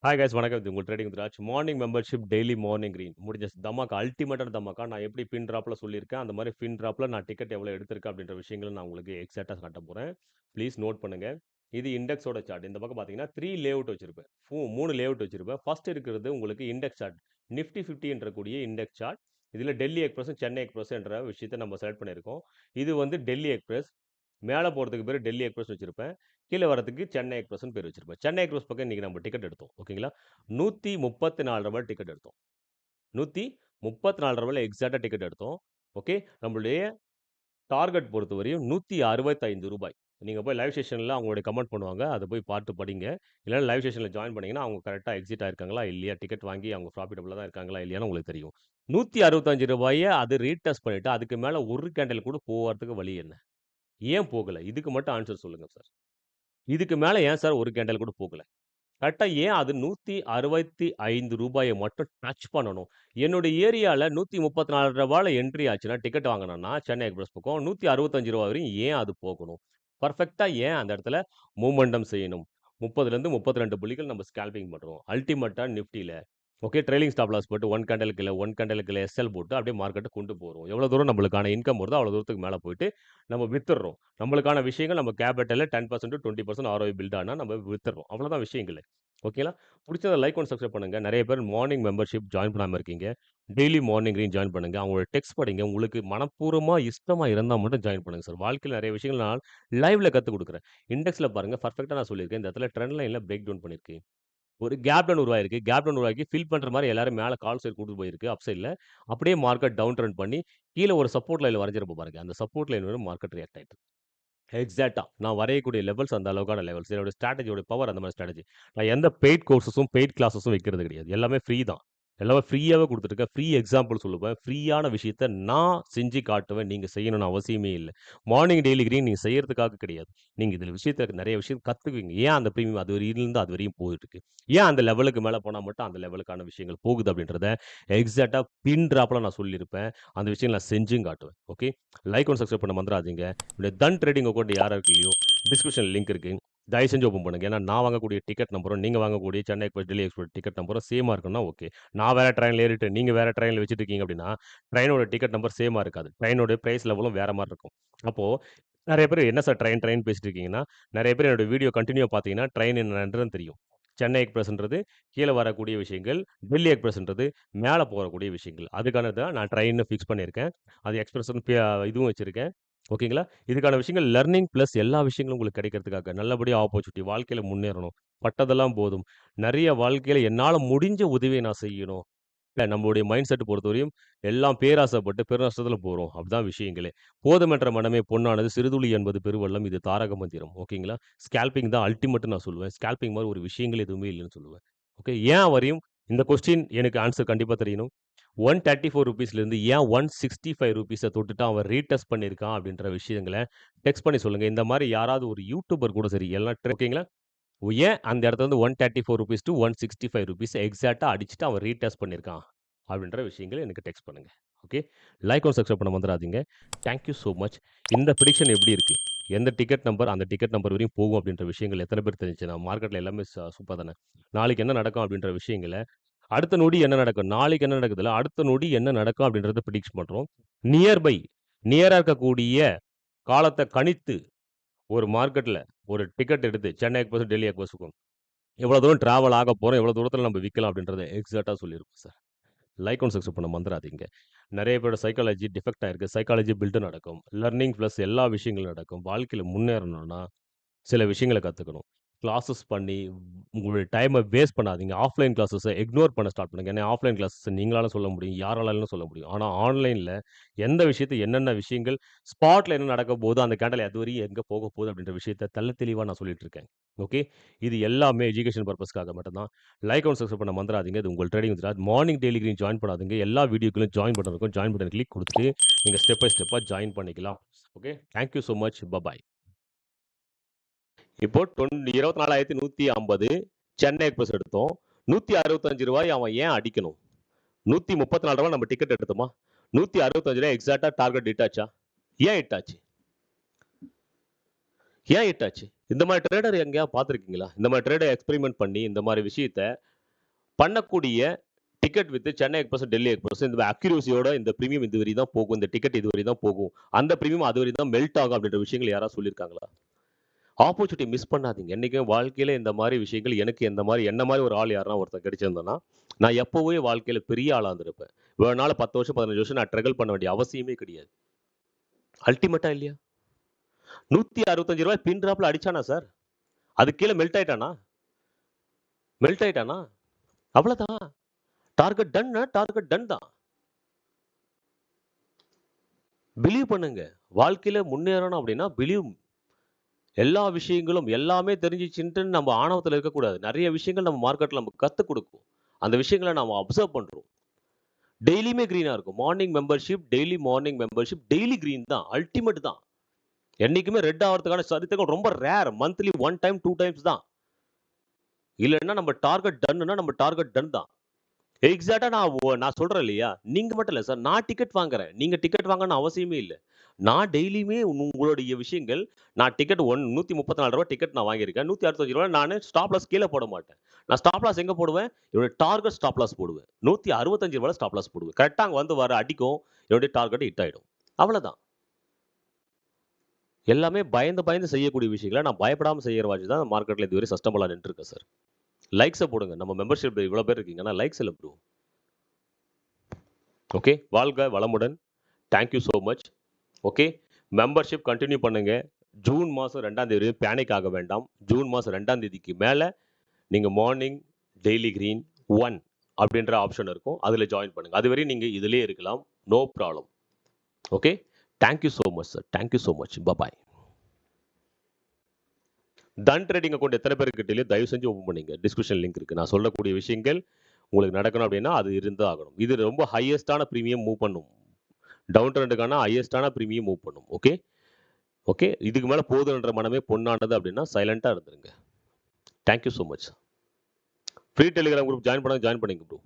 Hi guys வணக்கம். இது உங்கள் trading Raj. Morning membership daily morning green முடிஞ்ச தமாக்கா அல்டிமேட்டான தமாக்கா. நான் எப்படி பின் ட்ராப்ல சொல்லியிருக்கேன், அந்த மாதிரி பின் ட்ராப்ல நான் டிக்கெட் எவ்வளோ எடுத்திருக்கேன் அப்படின்ற விஷயங்களை நான் உங்களுக்கு எக்ஸாக்டாக காட்ட போகிறேன். ப்ளீஸ் நோட் பண்ணுங்க. இது இண்டெக்ஸோட சார்ட். இந்த பக்கம் பார்த்தீங்கன்னா 3 லேஅவுட் வச்சிருப்பேன். 3 லேஅவுட் வச்சிருப்பேன். ஃபர்ஸ்ட் இருக்கிறது உங்களுக்கு இண்டெக்ஸ் சார்ட். நிஃப்டி 50 என்ற கூடிய இண்டெக்ஸ் சார்ட். இதில் டெல்லி எக்ஸ்பிரஸ் சென்னை எக்ஸ்பிரஸ் என்ற விஷயத்தை நம்ம செலக்ட் பண்ணியிருக்கோம். இது வந்து டெல்லி எக்ஸ்பிரஸ். மேலே போகிறதுக்கு பேர் டெல்லி எக்ஸ்பிரஸ் வச்சிருப்பேன். கீழே வரதுக்கு சென்னை எக்ஸ்பிரஸ்னு பேர் வச்சிருப்பேன். சென்னை எக்ஸ்பிரஸ் பக்கம் இன்னைக்கு நம்ம டிக்கெட் எடுத்தோம். ஓகேங்களா? 134 ரூபாய் டிக்கெட் எடுத்தோம். 134 ரூபாயில எக்ஸாக்டா டிக்கெட் எடுத்தோம். ஓகே. நம்மளுடைய டார்கெட் பொறுத்தவரையும் 165 ரூபாய். நீங்க போய் லைவ் செஷன்ல அவங்களுடைய கமெண்ட் பண்ணுவாங்க. அதை போய் பார்த்து படிங்க. இல்லைன்னா லைவ் செஷன்ல ஜாயின் பண்ணீங்கன்னா அவங்க கரெக்டாக எக்ஸிட் ஆயிருக்காங்களா இல்லையா, டிக்கெட் வாங்கி அவங்க ப்ராஃபிட்டபிளாக தான் இருக்காங்களா இல்லையான்னு உங்களுக்கு தெரியும். 165 ரூபாயை அது ரீடெஸ்ட் பண்ணிட்டு அதுக்கு மேல ஒரு கேண்டில் கூட போகிறதுக்கு வழி என்ன? ஏன் போகல? இதுக்கு மட்டும் ஆன்சர் சொல்லுங்க சார். இதுக்கு மேல ஏன் சார் ஒரு கேண்டில் கூட போகல? கரெக்ட்டா ஏன் அது ரூ. 165 மட்டும் டச் பண்ணணும்? என்னோட ஏரியால ரூ. 134 என்ட்ரி ஆச்சுன்னா, டிக்கெட் வாங்குனேன்னா, சென்னை எக்ஸ்பிரஸ் பக்கம் ரூ. 165 வரையும் ஏன் அது போகணும்? பெர்ஃபெக்ட்டா ஏன் அந்த இடத்துல மூவ்மெண்டம் செய்யணும்? 30லேருந்து 32 புள்ளிகள் நம்ம ஸ்கேல்பிங் பண்றோம். அல்டிமேட்டா நிஃப்டில. ஓகே. ட்ரெய்லிங் ஸ்டாப் லாஸ் போட்டு 1 கேண்டலுக்கு இல்ல 1 கேண்டலுக்கு இல்ல எஸ்எல் போட்டு அப்படியே மார்க்கெட்ட கொண்டு போறோம். எவ்வளோ தூரம் நம்மளுக்கான இன்கம் வருதோ, அவ்வளோ தூரத்துக்கு மேல போயிட்டு நம்ம வித்துர்றோம். நம்மளுக்கான விஷயங்கள் நம்ம கேபிட்டல்ல 10% 20% ஆர்ஓஐ பில்ட் ஆனா நம்ம வித்துர்றோம். அவ்வளோதான் விஷயங்களே. ஓகேங்களா? புடிச்சத லைக் அண்ட் சப்ஸ்கிரைப் பண்ணுங்க. நெறைய பேர் மார்னிங் மெம்பர்ஷிப் ஜாயின் பண்ணாம இருக்கீங்க. டெய்லி மார்னிங் கிரீன் ஜாயின் பண்ணுங்க. அவங்களோட டெக்ஸ்ட் படிங்க. உங்களுக்கு மனப்பூர்வமா இஷ்டமா இருந்தா மட்டும் ஜாயின் பண்ணுங்க சார். வாழ்க்கையில நெறைய விஷயங்கள் நான் லைவ்ல கத்துக் குடுக்குறேன். இண்டெக்ஸ்ல பாருங்க பெர்ஃபெக்ட்டா நான் சொல்லியிருக்கேன். இந்த இடத்துல ட்ரெண்ட் லைன்ல பிரேக் டவுன் பண்ணியிருக்கு. ஒரு கேப் டவுன் உருவாயிருக்கு. கேப் டவுன் உருவாக்கி ஃபில் பண்ற மாரி எல்லாரும் மேல கால் சைடு கூட்டிட்டு போயிருக்கு. அப் சைட்ல. அப்படியே மார்க்கெட் டவுன் ட்ரெண்ட் பண்ணி கீழ ஒரு சப்போர்ட் லைன் வரைஞ்சிருப்போம் பாருங்க. அந்த சப்போர்ட் லைன் வரை மார்க்கெட் ரியாக்ட் ஆயிட்டு. எக்ஸாக்ட்டா. நான் வரையக்கூடிய லெவல்ஸ் அந்த அளவுக்கான லெவல்ஸ். என்னோட ஸ்ட்ராட்டஜியோட பவர் அந்த மாரி ஸ்ட்ராட்டஜி. நான் எந்த பெய்ட் கோர்ஸஸும், பெய்ட் கிளாஸஸும் வைக்கிறது கிடையாது. எல்லாமே ஃப்ரீ தான். எல்லாமே ஃப்ரீயாவே குடுத்துட்டுருக்கேன். ஃப்ரீ எக்ஸாம்பிள் சொல்லுவேன். ஃப்ரீயான விஷயத்த நான் செஞ்சு காட்டுவேன். நீங்க செய்யணும்னு அவசியமே இல்ல. மார்னிங் டெய்லி கிரீன் நீங்க செய்யறதுக்காக கிடையாது. நீங்க இதுல விஷயத்த நெறைய விஷயம் கத்துக்குவீங்க. ஏன் அந்த பிரீமியம் அது வரையிலிருந்து அது வரையும் போயிட்டு இருக்கு. ஏன் அந்த லெவலுக்கு மேல போனா மட்டும் அந்த லெவலுக்கான விஷயங்கள் போகுது அப்படின்றத எக்ஸாக்ட்டா பின் ட்ராப்ல நான் சொல்லியிருப்பேன். அந்த விஷயம் நான் செஞ்சும் காட்டுவேன். ஓகே. லைக் அண்ட் சப்ஸ்கிரைப் பண்ண மறந்துறாதீங்க. என்னுடைய தன் ட்ரேடிங் அக்கவுண்ட் யார் யாருக்கு இல்லையோ, டிஸ்கிரிப்ஷன்ல லிங்க் இருக்கு. தயவு செஞ்சு ஓப்பன் பண்ணுங்க. ஏன்னா நான் வாங்கக்கூடிய டிக்கெட் நம்பரும், நீங்க வாங்கக்கூடிய Chennai express, Delhi express ticket நம்பரும் சேமா இருக்கணும்னா ஓகே. நான் வேற ட்ரெயின்ல ஏறிட்டு, நீங்க வேற ட்ரெயின்ல வச்சுட்டு இருக்கீங்க அப்படின்னா, ட்ரெயினோட டிக்கெட் நம்பர் சேமா இருக்காது. ட்ரெயினோட பிரைஸ் லெவலும் வேற மாரி இருக்கும். அப்போ நெறைய பேர் என்ன சார் ட்ரெயின் ட்ரெயின் பேசிட்டு இருக்கீங்கன்னா, நெறைய பேர் என்னோட வீடியோ கன்டினியூவா பார்த்தீங்கன்னா, ட்ரெயின் என்னன்றது தெரியும். சென்னை எக்ஸ்பிரஸ்ன்றது கீழ வரக்கூடிய விஷயங்கள். டெல்லி எக்ஸ்பிரஸ்ன்றது மேல போகக்கூடிய விஷயங்கள். அதுக்கானது தான் நான் ட்ரெயின்னு ஃபிக்ஸ் பண்ணியிருக்கேன். அது எக்ஸ்பிரஸ்ன்னு இதுவும் வச்சிருக்கேன். ஓகேங்களா? இதுக்கான விஷயங்கள் லர்னிங் பிளஸ் எல்லா விஷயங்களும் உங்களுக்கு கிடைக்கிறதுக்காக, நல்லபடியா ஆப்பர்ச்சுனிட்டி வாழ்க்கையில முன்னேறணும். பட்டதெல்லாம் போதும். நெறைய வாழ்க்கையில என்னால முடிஞ்ச உதவிய நான் செய்யணும். இல்ல நம்மளுடைய மைண்ட் செட் பொறுத்தவரையும் எல்லாம் பேராசைப்பட்டு பெருநஷ்டத்துல போறோம். அப்படிதான் விஷயங்களே. போதுமென்ற மனமே பொன்னானது, சிறுதுளி என்பது பெருவெள்ளம். இது தாரக மந்திரம். ஓகேங்களா? ஸ்கேல்பிங் தான் அல்டிமேட்ன்னு நான் சொல்லுவேன். ஸ்கேல்பிங் மாரி ஒரு விஷயங்கள் எதுவுமே இல்லன்னு சொல்லுவேன். ஓகே. ஏன் வரையும் இந்த கொஸ்டின் எனக்கு ஆன்ஸர் கண்டிப்பா தெரியணும். ₹134 ஏன் ₹165 தொட்டுட்டு அவன் ரீடெஸ்ட் பண்ணியிருக்கான் அப்படின்ற விஷயங்கள டெக்ஸ்ட் பண்ணி சொல்லுங்க. இந்த மாரி யாராவது ஒரு யூடியூபர் கூட சரி, எல்லாம் ஓகேங்களா? ஏன் அந்த இடத்துல வந்து ₹134 டூ ₹165 எக்ஸாக்ட்டா அடிச்சுட்டு அவன் ரீடெஸ்ட் பண்ணியிருக்கான். அப்படின்ற விஷயங்கள எனக்கு டெக்ஸ்ட் பண்ணுங்க. ஓகே. லைக் அண்ட் சப்ஸ்கிரைப் பண்ண மறந்துறாதீங்க. Thank you so much. இந்த பிரெடிக்ஷன் எப்படி இருக்கு? எந்த டிக்கெட் நம்பர் அந்த டிக்கெட் நம்பர் வரையும் போகும் அப்படின்ற விஷயங்கள் எத்தன பேருக்கு தெரிஞ்சுச்சுன்னா, மார்க்கெட்ல எல்லாமே சூப்பர் தானே. நாளைக்கு என்ன நடக்கும் அப்படின்ற விஷயங்கள, அடுத்த நொடி என்ன நடக்கும்? நாளைக்கு என்ன நடக்குதுல்ல, அடுத்த நொடி என்ன நடக்கும் அப்படின்றத பிரெடிக்ட் பண்றோம். நியர்பை நியரா இருக்கக்கூடிய காலத்த கணித்து ஒரு மார்க்கெட்ல ஒரு டிக்கெட் எடுத்து சென்னை எக்ஸ்பிரஸ், டெல்லி எக்ஸ்பிரஸ்க்கும் எவ்வளோ தூரம் டிராவல் ஆக போறோம், எவ்வளோ தூரத்தில நம்ம விக்கலாம் அப்படின்றத எக்ஸாக்ட்டா சொல்லியிருப்போம் சார். லைக் அண்ட் சப்ஸ்கிரைப் பண்ண மறந்துறாதீங்க. நெறைய பேரோட சைக்காலஜி டிஃபெக்ட் ஆயிருக்கு. சைக்காலஜி பில்ட் நடக்கும். லர்னிங் பிளஸ் எல்லா விஷயங்களும் நடக்கும். வாழ்க்கையில முன்னேறணும்னா சில விஷயங்கள கத்துக்கணும். கிளாஸஸ் பண்ணி உங்களுடைய டைம வேஸ்ட் பண்ணாதீங்க. ஆஃப்லைன் கிளாஸஸ இக்னோர் பண்ண ஸ்டார்ட் பண்ணுங்க. ஏன்னா ஆஃப்லைன் கிளாஸஸ் நீங்களால சொல்ல முடியும். யாராலும் சொல்ல முடியும். ஆனா ஆன்லைன்ல எந்த விஷயத்த என்னென்ன விஷயங்கள் ஸ்பாட்ல என்ன நடக்க போகுது, அந்த கேண்டல் அதுவரையும் எங்க போக போகுது அப்படின்ற விஷயத்த தெள்ள தெளிவா நான் சொல்லிட்டு இருக்கேன். ஓகே. இது எல்லாமே எஜுகேஷன் பர்ப்பஸ்க்காக மட்டும் தான். லைக் அண்ட் சப்ஸ்கிரைப் பண்ண மறந்துறாதீங்க. இது உங்கள் trading with Raj. Morning daily green join பண்ணாதீங்க. எல்லா வீடியோக்குள்ள ஜாயின் பட்டன் இருக்கும். ஜாயின் பட்டன் கிளிக் குடுத்துட்டு நீங்க ஸ்டெப் பை ஸ்டெப்பா ஜாயின் பண்ணிக்கலாம். Okay. Thank you so much. Bye. இப்போ 24,150 சென்னை எக்ஸ்பிரஸ் எடுத்தோம். ₹165 அவன் ஏன் அடிக்கணும்? ₹134 நம்ம டிக்கெட் எடுத்தோமா? 165 எக்ஸாக்ட்டா டார்கெட் ஹிட் ஆச்சா? ஏன் ஹிட் ஆச்சு? ஏன் ஹிட் ஆச்சு? இந்த மாரி ட்ரேடர் எங்கேயாவது பார்த்திருக்கீங்களா? இந்த மாரி ட்ரேடர் எக்ஸ்பெரிமென்ட் பண்ணி இந்த மாரி விஷயத்த பண்ணக்கூடிய ticket with Chennai express, Delhi express இந்த அக்யூரசியோட இந்த பிரீமியம் இது வரை தான் போகும், இந்த டிக்கெட் இது வரை தான் போகும், அந்த பிரீமியம் அது வரை தான் மெல்ட் ஆகும் அப்படின்ற விஷயங்கள் யாராவது சொல்லியிருக்காங்களா? ஆப்பர்ச்சுனிட்டி மிஸ் பண்ணாதீங்க. என்னைக்கும் வாழ்க்கையில இந்த மாரி விஷயங்கள் எனக்கு இந்த மாரி என்ன மாரி ஒரு ஆள் யாருன்னா ஒருத்தன் கிடைச்சிருந்தான்னா, நான் எப்பவே வாழ்க்கையில பெரிய ஆளா இருந்திருப்பேன். இவ்வளவு நாள் 10 வருஷம், 15 வருஷம் நான் ஸ்ட்ரகிள் பண்ண வேண்டிய அவசியமே கிடையாது. அல்டிமேட்டா இல்லையா? ரூ. 165 பின் டிராப்ல அடிச்சானா சார்? அதுக்கு கீழ மெல்ட் ஆயிட்டானா? மெல்ட் ஆயிட்டானா? அவ்வளதான். டார்கெட் டன்ன, டார்கெட் டன் தான். பிலீவ் பண்ணுங்க. வாழ்க்கையில முன்னேறணும் அப்படின்னா பிலீவ். எல்லா விஷயங்களும் எல்லாமே தெரிஞ்சிச்சுன்ட்டு நம்ம ஆணவத்துல இருக்கக்கூடாது. நெறைய விஷயங்கள் நம்ம மார்க்கெட்ல நமக்கு கத்துக் குடுக்கும். அந்த விஷயங்கள நாம அப்சர்வ் பண்றோம். டெய்லியுமே கிரீனா இருக்கும். Morning membership, daily morning membership, daily green தான். அல்டிமேட் தான். என்னைக்குமே ரெட் ஆவறதுக்கான சரித்திரம் ரொம்ப ரேர். மந்த்லி 1 டைம், 2 டைம்ஸ் தான். இல்லன்னா நம்ம டார்கெட் டன்னுனா நம்ம டார்கெட் டன் தான். எக்ஸாக்ட்டா நான் சொல்றேன் இல்லையா? நீங்க மட்டும் இல்ல சார். நான் டிக்கெட் வாங்குறேன். நீங்க டிக்கெட் வாங்கணும்னு அவசியமே இல்ல. நான் டெய்லியுமே உங்களுடைய விஷயங்கள் நான் டிக்கெட் ரூ. 134 டிக்கெட் நான் வாங்கியிருக்கேன். ரூ. 165 நானு ஸ்டாப் லாஸ் கீழ போட மாட்டேன். நான் ஸ்டாப் லாஸ் எங்க போடுவேன்? என்னுடைய டார்கெட் ஸ்டாப் லாஸ் போடுவேன். ரூ. 165 ஸ்டாப் லாஸ் போடுவேன். கரெக்ட்டா அங்க வந்து வர அடிக்கும். என்னுடைய டார்கெட் ஹிட் ஆயிடும். அவ்வளதான். எல்லாமே பயந்து பயந்து செய்யக்கூடிய விஷயங்கள நான் பயப்படாம செய்யற வாட்சி தான் மார்க்கெட்ல இதுவரை சஸ்டெய்னபிளா நின்னுட்டுருக்கேன் சார். லைக்ஸ போடுங்க. நம்ம மெம்பர்ஷிப் இவ்வளோ பேர் இருக்கீங்கன்னா லைக்ஸ் இல்ல ப்ரோ. ஓகே. வாழ்க வளமுடன். Thank you so much. Okay. Membership continue பண்ணுங்க. ஜூன் மாசம் 2ஆம் தேதி வரையும் பேனிக் ஆக வேண்டாம். ஜூன் மாசம் 2ஆம் தேதிக்கு மேல நீங்க மார்னிங் டெய்லி கிரீன் 1 அப்படின்ற ஆப்ஷன் இருக்கும். அதுல ஜாயின் பண்ணுங்க. அதுவரையும் நீங்க இதிலேயே இருக்கலாம். No problem. Okay. Thank you so much sir. Thank you so much. Bye. தன் ட்ரேடிங் அக்கவுண்ட் எத்தனை பேருக்கு தெரியல தயவு செஞ்சு ஓப்பன் பண்ணீங்க. டிஸ்கிரிப்ஷன் லிங்க் இருக்கு. நான் சொல்லக்கூடிய விஷயங்கள் உங்களுக்கு நடக்கணும் அப்படின்னா அது இருந்தா ஆகணும். இது ரொம்ப ஹையஸ்டான பிரீமியம் மூவ் பண்ணும். டவுன் ட்ரெண்டுக்கான ஹையஸ்டான பிரீமியம் மூவ் பண்ணும். ஓகே. ஓகே. இதுக்கு மேல போதுன்ற மனமே பொன்னானது அப்படின்னா சைலன்ட்டா இருந்துருங்க. Thank you so much. Free Telegram group join பண்ணிங்க ப்ரோ.